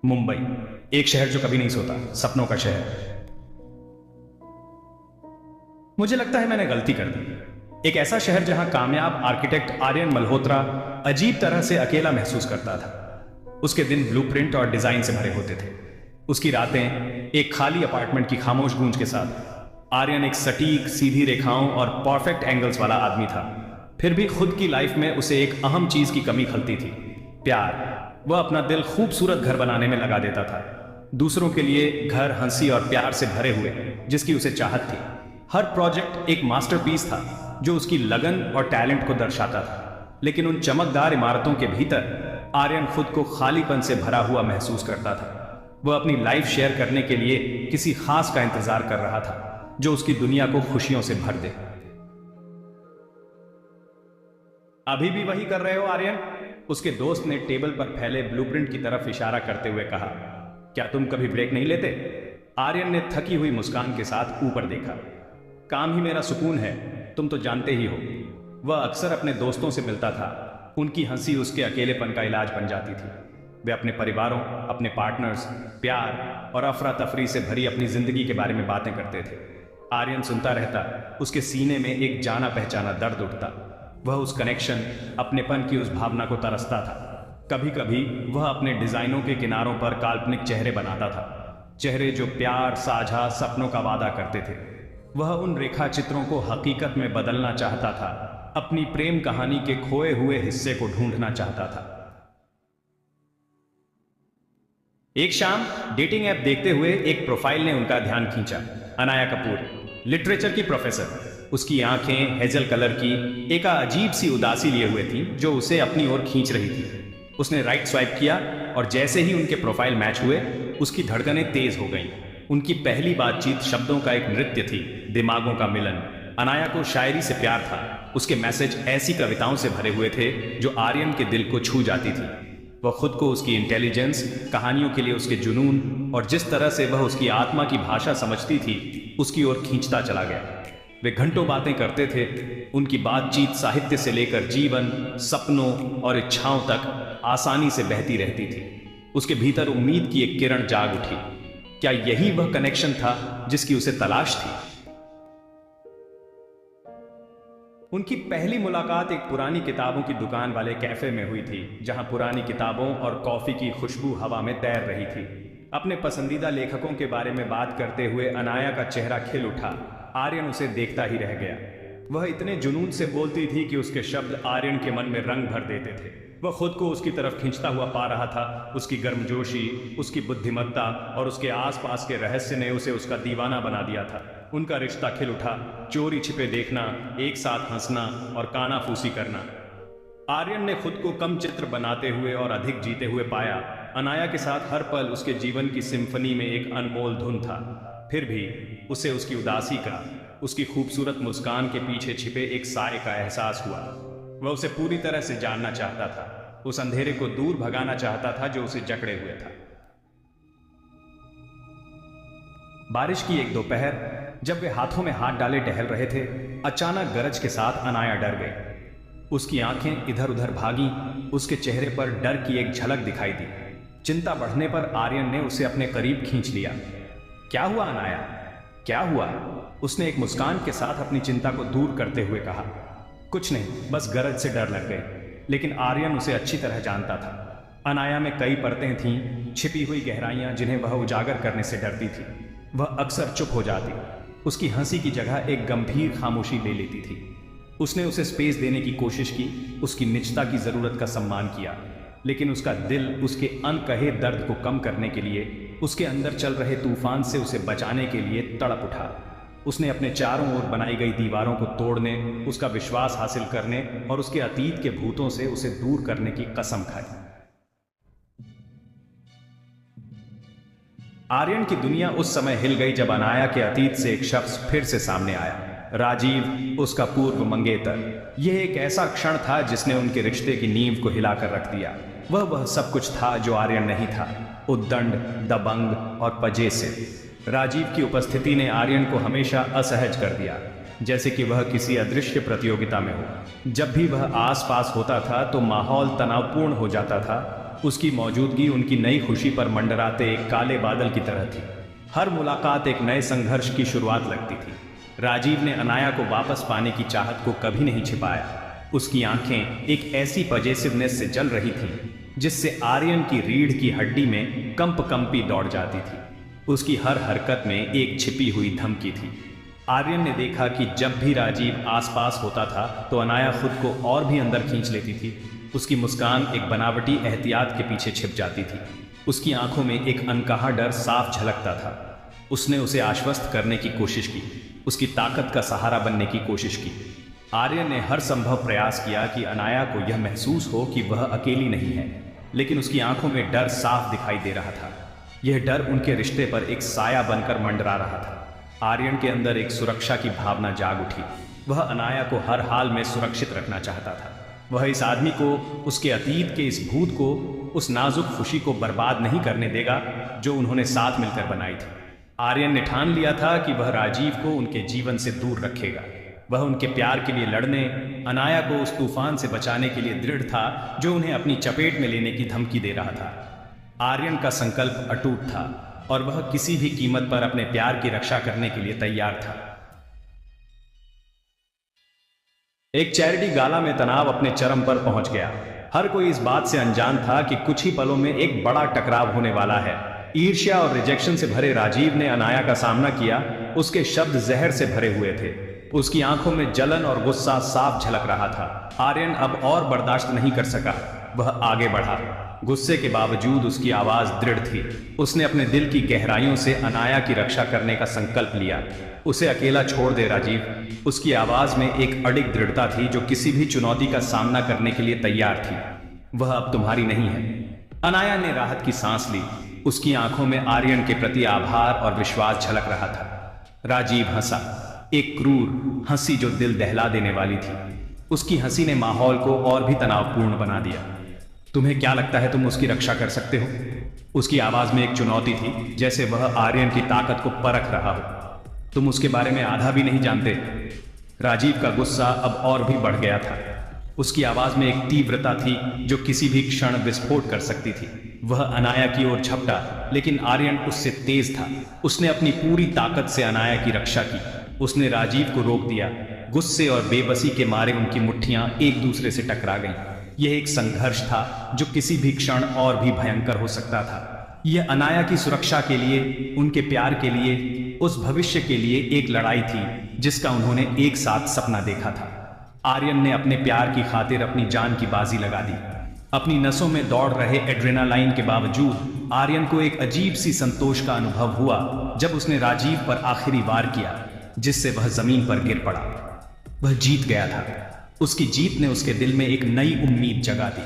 मुंबई, एक शहर जो कभी नहीं सोता, सपनों का शहर। मुझे लगता है मैंने गलती कर दी। एक ऐसा शहर जहां कामयाब आर्किटेक्ट आर्यन मल्होत्रा अजीब तरह से अकेला महसूस करता था। उसके दिन ब्लूप्रिंट और डिजाइन से भरे होते थे। उसकी रातें एक खाली अपार्टमेंट की खामोश गूंज के साथ। आर्यन एक सटीक, सीधी रेखाओं और परफेक्ट एंगल्स वाला आदमी था। फिर भी खुद की लाइफ में उसे एक अहम चीज की कमी खलती थी, प्यार। वह अपना दिल खूबसूरत घर बनाने में लगा देता था, दूसरों के लिए घर हंसी और प्यार से भरे हुए, जिसकी उसे चाहत थी। हर प्रोजेक्ट एक मास्टरपीस था जो उसकी लगन और टैलेंट को दर्शाता था। लेकिन उन चमकदार इमारतों के भीतर आर्यन खुद को खालीपन से भरा हुआ महसूस करता था। वह अपनी लाइफ शेयर करने के लिए किसी खास का इंतजार कर रहा था जो उसकी दुनिया को खुशियों से भर दे। अभी भी वही कर रहे हो आर्यन? उसके दोस्त ने टेबल पर फैले ब्लूप्रिंट की तरफ इशारा करते हुए कहा। क्या तुम कभी ब्रेक नहीं लेते? आर्यन ने थकी हुई मुस्कान के साथ ऊपर देखा। काम ही मेरा सुकून है, तुम तो जानते ही हो। वह अक्सर अपने दोस्तों से मिलता था। उनकी हंसी उसके अकेलेपन का इलाज बन जाती थी। वे अपने परिवारों, अपने पार्टनर्स, प्यार और अफरा तफरी से भरी अपनी जिंदगी के बारे में बातें करते थे। आर्यन सुनता रहता, उसके सीने में एक जाना पहचाना दर्द उठता। वह उस कनेक्शन, अपनेपन की उस भावना को तरसता था। कभी कभी वह अपने डिजाइनों के किनारों पर काल्पनिक चेहरे बनाता था, चेहरे जो प्यार, साझा सपनों का वादा करते थे। वह उन रेखा चित्रों को हकीकत में बदलना चाहता था, अपनी प्रेम कहानी के खोए हुए हिस्से को ढूंढना चाहता था। एक शाम डेटिंग ऐप देखते हुए एक प्रोफाइल ने उनका ध्यान खींचा। अनाया कपूर, लिटरेचर की प्रोफेसर। उसकी आंखें हेजल कलर की एक अजीब सी उदासी लिए हुए थी जो उसे अपनी ओर खींच रही थी। उसने राइट स्वाइप किया और जैसे ही उनके प्रोफाइल मैच हुए, उसकी धड़कनें तेज हो गईं। उनकी पहली बातचीत शब्दों का एक नृत्य थी, दिमागों का मिलन। अनाया को शायरी से प्यार था। उसके मैसेज ऐसी कविताओं से भरे हुए थे जो आर्यन के दिल को छू जाती थी। वह खुद को उसकी इंटेलिजेंस, कहानियों के लिए उसके जुनून और जिस तरह से वह उसकी आत्मा की भाषा समझती थी, उसकी ओर खींचता चला गया। वे घंटों बातें करते थे। उनकी बातचीत साहित्य से लेकर जीवन, सपनों और इच्छाओं तक आसानी से बहती रहती थी। उसके भीतर उम्मीद की एक किरण जाग उठी। क्या यही वह कनेक्शन था जिसकी उसे तलाश थी? उनकी पहली मुलाकात एक पुरानी किताबों की दुकान वाले कैफे में हुई थी, जहां पुरानी किताबों और कॉफी की खुशबू हवा में तैर रही थी। अपने पसंदीदा लेखकों के बारे में बात करते हुए अनाया का चेहरा खिल उठा। आर्यन उसे देखता ही रह गया। वह इतने जुनून से बोलती थी कि उसके शब्द आर्यन के मन में रंग भर देते थे। वह खुद को उसकी तरफ खींचता हुआ पा रहा था। उसकी गर्मजोशी, उसकी बुद्धिमत्ता और उसके आसपास के रहस्य ने उसे उसका दीवाना बना दिया था। उनका रिश्ता खिल उठा। चोरी छिपे देखना, एक साथ हंसना और कानाफूसी करना। आर्यन ने खुद को कम चित्र बनाते हुए और अधिक जीते हुए पाया। अनाया के साथ हर पल उसके जीवन की सिम्फनी में एक अनमोल धुन था। फिर भी उसे उसकी उदासी का, उसकी खूबसूरत मुस्कान के पीछे छिपे एक साए का एहसास हुआ। वह उसे पूरी तरह से जानना चाहता था, उस अंधेरे को दूर भगाना चाहता था जो उसे जकड़े हुए था। बारिश की एक दोपहर, जब वे हाथों में हाथ डाले टहल रहे थे, अचानक गरज के साथ अनाया डर गई। उसकी आंखें इधर उधर भागी। उसके चेहरे पर डर की एक झलक दिखाई दी। चिंता बढ़ने पर आर्यन ने उसे अपने करीब खींच लिया। क्या हुआ अनाया, क्या हुआ? उसने एक मुस्कान के साथ अपनी चिंता को दूर करते हुए कहा। कुछ नहीं, बस गरज से डर लग गई। लेकिन आर्यन उसे अच्छी तरह जानता था। अनाया में कई परतें थीं, छिपी हुई गहराइयां जिन्हें वह उजागर करने से डरती थी। वह अक्सर चुप हो जाती। उसकी हंसी की जगह एक गंभीर खामोशी ले लेती थी। उसने उसे स्पेस देने की कोशिश की, उसकी निजता की जरूरत का सम्मान किया। लेकिन उसका दिल उसके अनकहे दर्द को कम करने के लिए, उसके अंदर चल रहे तूफान से उसे बचाने के लिए तड़प उठा। उसने अपने चारों ओर बनाई गई दीवारों को तोड़ने, उसका विश्वास हासिल करने और उसके अतीत के भूतों से उसे दूर करने की कसम खाई। आर्यन की दुनिया उस समय हिल गई जब अनाया के अतीत से एक शख्स फिर से सामने आया। राजीव, उसका पूर्व मंगेतर। यह एक ऐसा क्षण था जिसने उनके रिश्ते की नींव को हिलाकर रख दिया। वह सब कुछ था जो आर्यन नहीं था, उद्दंड, दबंग और पजे से। राजीव की उपस्थिति ने आर्यन को हमेशा असहज कर दिया, जैसे कि वह किसी अदृश्य प्रतियोगिता में हो। जब भी वह आसपास होता था तो माहौल तनावपूर्ण हो जाता था। उसकी मौजूदगी उनकी नई खुशी पर मंडराते एक काले बादल की तरह थी। हर मुलाकात एक नए संघर्ष की शुरुआत लगती थी। राजीव ने अनाया को वापस पाने की चाहत को कभी नहीं छिपाया। उसकी आंखें एक ऐसी पजेसिवनेस से जल रही थीं जिससे आर्यन की रीढ़ की हड्डी में कंपी दौड़ जाती थी। उसकी हर हरकत में एक छिपी हुई धमकी थी। आर्यन ने देखा कि जब भी राजीव आसपास होता था तो अनाया खुद को और भी अंदर खींच लेती थी। उसकी मुस्कान एक बनावटी एहतियात के पीछे छिप जाती थी। उसकी आंखों में एक अनकहा डर साफ झलकता था। उसने उसे आश्वस्त करने की कोशिश की, उसकी ताकत का सहारा बनने की कोशिश की। आर्यन ने हर संभव प्रयास किया कि अनाया को यह महसूस हो कि वह अकेली नहीं है, लेकिन उसकी आंखों में डर साफ दिखाई दे रहा था। यह डर उनके रिश्ते पर एक साया बनकर मंडरा रहा था। आर्यन के अंदर एक सुरक्षा की भावना जाग उठी। वह अनाया को हर हाल में सुरक्षित रखना चाहता था। वह इस आदमी को, उसके अतीत के इस भूत को, उस नाजुक खुशी को बर्बाद नहीं करने देगा जो उन्होंने साथ मिलकर बनाई थी। आर्यन ने ठान लिया था कि वह राजीव को उनके जीवन से दूर रखेगा। वह उनके प्यार के लिए लड़ने, अनाया को उस तूफान से बचाने के लिए दृढ़ था जो उन्हें अपनी चपेट में लेने की धमकी दे रहा था। आर्यन का संकल्प अटूट था और वह किसी भी कीमत पर अपने प्यार की रक्षा करने के लिए तैयार था। एक चैरिटी गाला में तनाव अपने चरम पर पहुंच गया। हर कोई इस बात से अनजान था कि कुछ ही पलों में एक बड़ा टकराव होने वाला है। ईर्ष्या और रिजेक्शन से भरे राजीव ने अनाया का सामना किया। उसके शब्द जहर से भरे हुए थे। उसकी आंखों में जलन और गुस्सा साफ झलक रहा था। आर्यन अब और बर्दाश्त नहीं कर सका। वह आगे बढ़ा। गुस्से के बावजूद उसकी आवाज दृढ़ थी। उसने अपने दिल की गहराइयों से अनाया की रक्षा करने का संकल्प लिया। उसे अकेला छोड़ दे राजीव। उसकी आवाज में एक अडिग दृढ़ता थी जो किसी भी चुनौती का सामना करने के लिए तैयार थी। वह अब तुम्हारी नहीं है। अनाया ने राहत की सांस ली। उसकी आंखों में आर्यन के प्रति आभार और विश्वास झलक रहा था। राजीव हंसा, एक क्रूर हंसी जो दिल दहला देने वाली थी। उसकी हंसी ने माहौल को और भी तनावपूर्ण बना दिया। तुम्हें क्या लगता है तुम उसकी रक्षा कर सकते हो? उसकी आवाज में एक चुनौती थी, जैसे वह आर्यन की ताकत को परख रहा हो। तुम उसके बारे में आधा भी नहीं जानते। राजीव का गुस्सा अब और भी बढ़ गया था। उसकी आवाज में एक तीव्रता थी जो किसी भी क्षण विस्फोट कर सकती थी। वह अनाया की ओर झपटा, लेकिन आर्यन उससे तेज था। उसने अपनी पूरी ताकत से अनाया की रक्षा की। उसने राजीव को रोक दिया। गुस्से और बेबसी के मारे उनकी मुट्ठियां एक दूसरे से टकरा गईं। यह एक संघर्ष था जो किसी भी क्षण और भी भयंकर हो सकता था। यह अनाया की सुरक्षा के लिए, उनके प्यार के लिए, उस भविष्य के लिए एक लड़ाई थी जिसका उन्होंने एक साथ सपना देखा था। आर्यन ने अपने प्यार की खातिर अपनी जान की बाजी लगा दी। अपनी नसों में दौड़ रहे एड्रेनालाइन के बावजूद आर्यन को एक अजीब सी संतोष का अनुभव हुआ जब उसने राजीव पर आखिरी वार किया, जिससे वह जमीन पर गिर पड़ा। वह जीत गया था। उसकी जीत ने उसके दिल में एक नई उम्मीद जगा दी।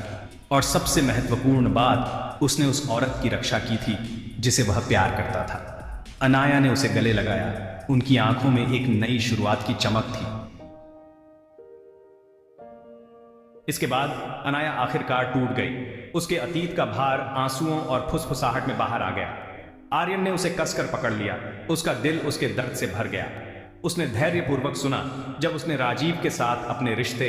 और सबसे महत्वपूर्ण बात, उसने उस औरत की रक्षा की थी जिसे वह प्यार करता था। अनाया ने उसे गले लगाया। उनकी आंखों में एक नई शुरुआत की चमक थी। इसके बाद अनाया आखिरकार टूट गई। उसके अतीत का भार आंसुओं और फुसफुसाहट में बाहर आ गया। आर्यन ने उसे कसकर पकड़ लिया। उसका दिल उसके दर्द से भर गया। उसने धैर्यपूर्वक सुना जब उसने राजीव के साथ अपने रिश्ते,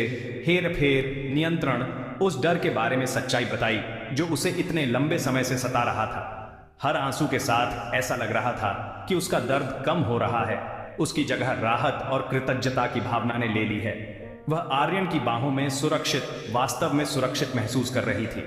हेर फेर, नियंत्रण, उस डर के बारे में सच्चाई बताई जो उसे इतने लंबे समय से सता रहा था। हर आंसू के साथ ऐसा लग रहा था कि उसका दर्द कम हो रहा है। उसकी जगह राहत और कृतज्ञता की भावना ने ले ली है। वह आर्यन की बाहों में सुरक्षित, वास्तव में सुरक्षित महसूस कर रही थी।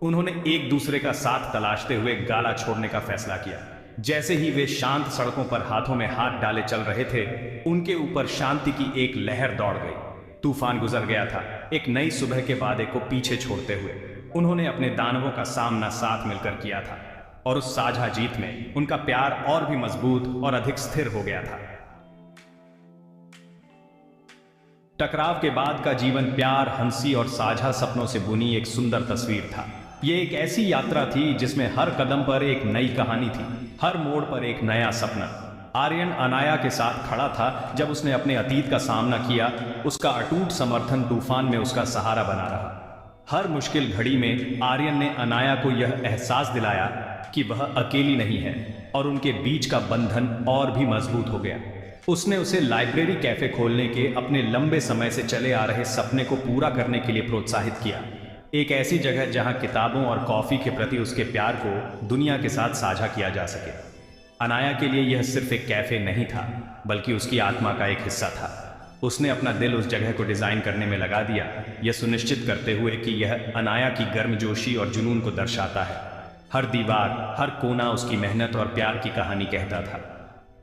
उन्होंने एक दूसरे का साथ तलाशते हुए गाला छोड़ने का फैसला किया। जैसे ही वे शांत सड़कों पर हाथों में हाथ डाले चल रहे थे, उनके ऊपर शांति की एक लहर दौड़ गई। तूफान गुजर गया था, एक नई सुबह के वादे को पीछे छोड़ते हुए। उन्होंने अपने दानवों का सामना साथ मिलकर किया था और उस साझा जीत में उनका प्यार और भी मजबूत और अधिक स्थिर हो गया था। टकराव के बाद का जीवन प्यार, हंसी और साझा सपनों से बुनी एक सुंदर तस्वीर था। ये एक ऐसी यात्रा थी जिसमें हर कदम पर एक नई कहानी थी, हर मोड़ पर एक नया सपना। आर्यन अनाया के साथ खड़ा था जब उसने अपने अतीत का सामना किया। उसका अटूट समर्थन तूफान में उसका सहारा बना रहा। हर मुश्किल घड़ी में आर्यन ने अनाया को यह एहसास दिलाया कि वह अकेली नहीं है और उनके बीच का बंधन और भी मजबूत हो गया। उसने उसे लाइब्रेरी कैफे खोलने के अपने लंबे समय से चले आ रहे सपने को पूरा करने के लिए प्रोत्साहित किया। एक ऐसी जगह जहां किताबों और कॉफी के प्रति उसके प्यार को दुनिया के साथ साझा किया जा सके। अनाया के लिए यह सिर्फ एक कैफे नहीं था, बल्कि उसकी आत्मा का एक हिस्सा था। उसने अपना दिल उस जगह को डिजाइन करने में लगा दिया, यह सुनिश्चित करते हुए कि यह अनाया की गर्मजोशी और जुनून को दर्शाता है। हर दीवार, हर कोना उसकी मेहनत और प्यार की कहानी कहता था।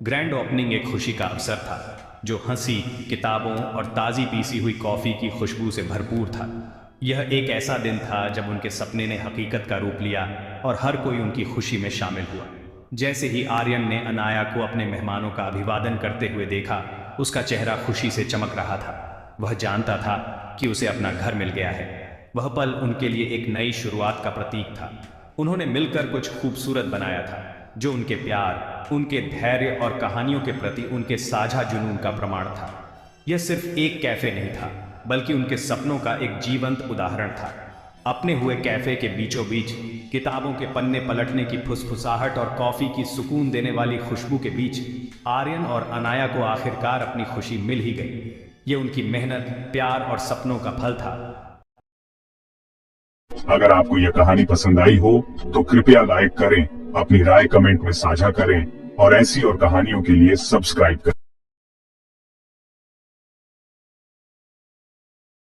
ग्रैंड ओपनिंग एक खुशी का अवसर था, जो हंसी, किताबों और ताज़ी पीसी हुई कॉफ़ी की खुशबू से भरपूर था। यह एक ऐसा दिन था जब उनके सपने ने हकीकत का रूप लिया और हर कोई उनकी खुशी में शामिल हुआ। जैसे ही आर्यन ने अनाया को अपने मेहमानों का अभिवादन करते हुए देखा, उसका चेहरा खुशी से चमक रहा था। वह जानता था कि उसे अपना घर मिल गया है। वह पल उनके लिए एक नई शुरुआत का प्रतीक था। उन्होंने मिलकर कुछ खूबसूरत बनाया था, जो उनके प्यार, उनके धैर्य और कहानियों के प्रति उनके साझा जुनून का प्रमाण था। यह सिर्फ एक कैफे नहीं था, बल्कि उनके सपनों का एक जीवंत उदाहरण था। अपने हुए कैफे के बीचों बीच, किताबों के पन्ने पलटने की फुसफुसाहट और कॉफी की सुकून देने वाली खुशबू के बीच, आर्यन और अनाया को आखिरकार अपनी खुशी मिल ही गई। ये उनकी मेहनत, प्यार और सपनों का फल था। अगर आपको यह कहानी पसंद आई हो तो कृपया लाइक करें, अपनी राय कमेंट में साझा करें और ऐसी और कहानियों के लिए सब्सक्राइब करें।